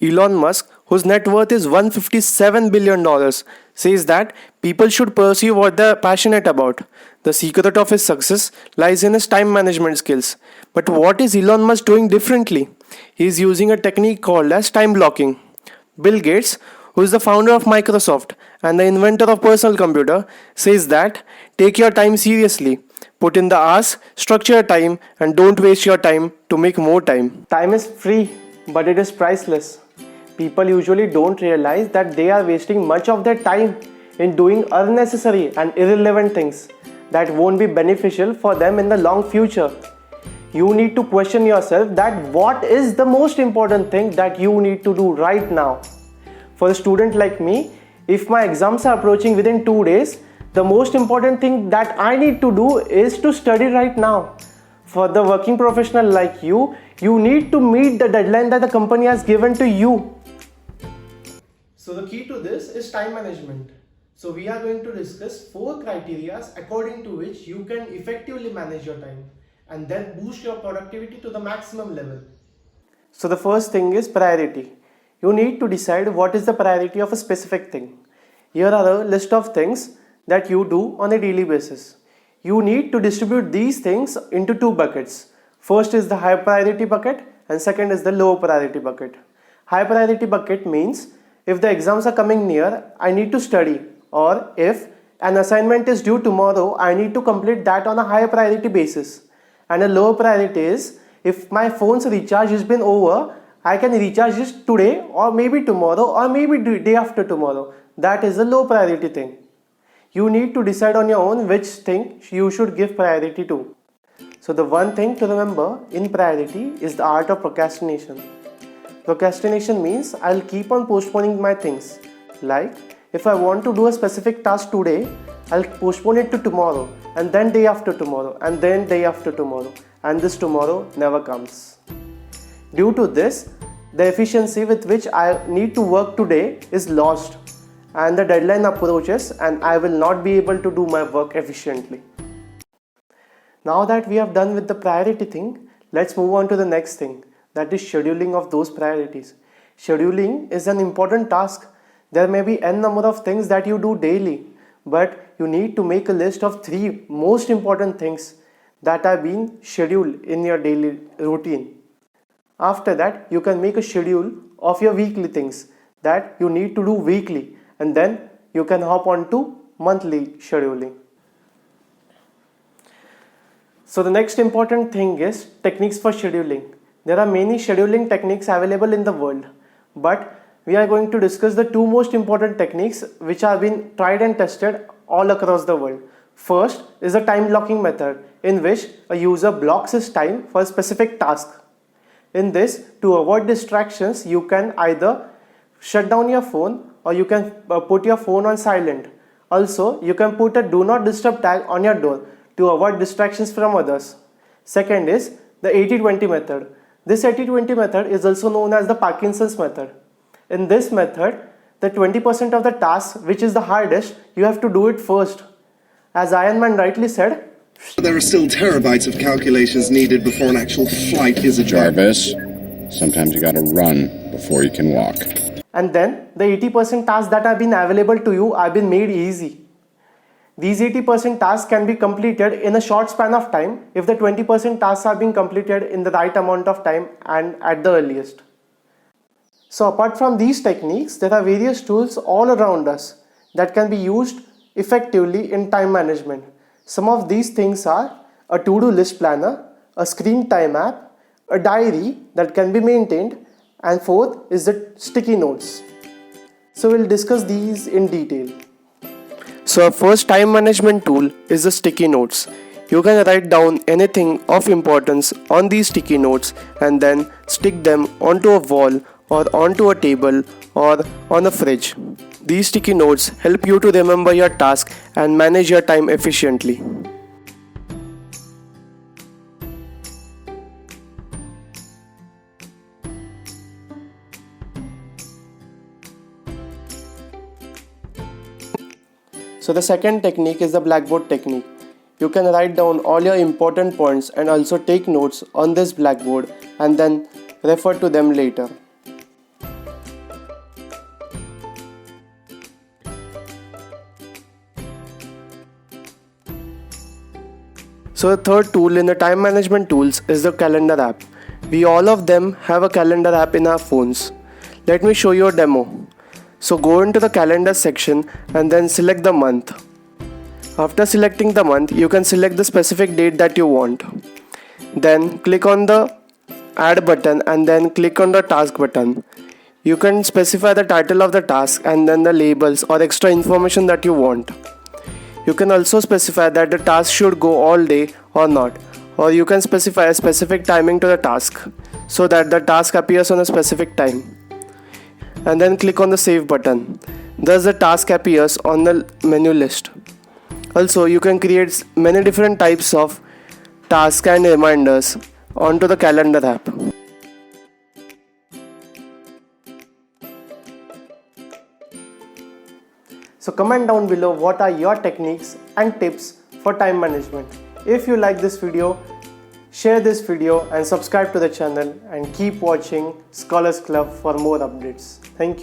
Elon Musk, whose net worth is $157 billion, says that people should pursue what they're passionate about. The secret of his success lies in his time management skills. But what is Elon Musk doing differently? He is using a technique called as time blocking. Bill Gates, who is the founder of Microsoft and the inventor of personal computer, says that take your time seriously. Put in the hours, structure your time, and don't waste your time to make more time. Time is free, but it is priceless. People usually don't realize that they are wasting much of their time in doing unnecessary and irrelevant things that won't be beneficial for them in the long future. You need to question yourself that what is the most important thing that you need to do right now. For a student like me, if my exams are approaching within 2 days, the most important thing that I need to do is to study right now. For the working professional like you need to meet the deadline that the company has given to you. So the key to this is time management. So we are going to discuss 4 criteria according to which you can effectively manage your time and then boost your productivity to the maximum level. So the first thing is priority. You need to decide what is the priority of a specific thing. Here are a list of things that you do on a daily basis. You need to distribute these things into 2 buckets. First is the high priority bucket and second is the low priority bucket. High priority bucket means if the exams are coming near, I need to study, or if an assignment is due tomorrow, I need to complete that on a high priority basis. And a low priority is if my phone's recharge has been over, I can recharge it today or maybe tomorrow or maybe day after tomorrow. That is a low priority thing. You need to decide on your own which thing you should give priority to. So the one thing to remember in priority is the art of procrastination. Procrastination means I'll keep on postponing my things. Like if I want to do a specific task today, I'll postpone it to tomorrow and then day after tomorrow and then day after tomorrow, and this tomorrow never comes. Due to this, the efficiency with which I need to work today is lost and the deadline approaches and I will not be able to do my work efficiently. Now that we have done with the priority thing, let's move on to the next thing, that is scheduling of those priorities. Scheduling is an important task. There may be n number of things that you do daily, but you need to make a list of 3 most important things that are being scheduled in your daily routine. After that, you can make a schedule of your weekly things that you need to do weekly, and then you can hop on to monthly scheduling. So the next important thing is techniques for scheduling. There are many scheduling techniques available in the world, but we are going to discuss the 2 most important techniques which have been tried and tested all across the world. First is the time blocking method, in which a user blocks his time for a specific task. In this, to avoid distractions, you can either shut down your phone or you can put your phone on silent. Also, you can put a do not disturb tag on your door to avoid distractions from others. Second is the 80-20 method. This 80-20 method is also known as the Parkinson's method. In this method, the 20% of the task which is the hardest, you have to do it first. As Iron Man rightly said, there are still terabytes of calculations needed before an actual flight is a Jarvis, sometimes you gotta run before you can walk. And then the 80% tasks that have been available to you have been made easy. These 80% tasks can be completed in a short span of time if the 20% tasks are being completed in the right amount of time and at the earliest. So apart from these techniques, there are various tools all around us that can be used effectively in time management. Some of these things are a to-do list planner, a screen time app, a diary that can be maintained, and fourth is the sticky notes. So we'll discuss these in detail. So our first time management tool is the sticky notes. You can write down anything of importance on these sticky notes and then stick them onto a wall or onto a table or on a fridge. These sticky notes help you to remember your task and manage your time efficiently. So the second technique is the blackboard technique. You can write down all your important points and also take notes on this blackboard and then refer to them later. So the third tool in the time management tools is the calendar app. We all of them have a calendar app in our phones. Let me show you a demo. So go into the calendar section and then select the month. After selecting the month, you can select the specific date that you want. Then click on the add button and then click on the task button. You can specify the title of the task and then the labels or extra information that you want. You can also specify that the task should go all day or not, or you can specify a specific timing to the task so that the task appears on a specific time. And then click on the save button. Thus the task appears on the menu list. Also, you can create many different types of tasks and reminders onto the calendar app. So comment down below what are your techniques and tips for time management. If you like this video, share this video and subscribe to the channel and keep watching Scholars Club for more updates. Thank you.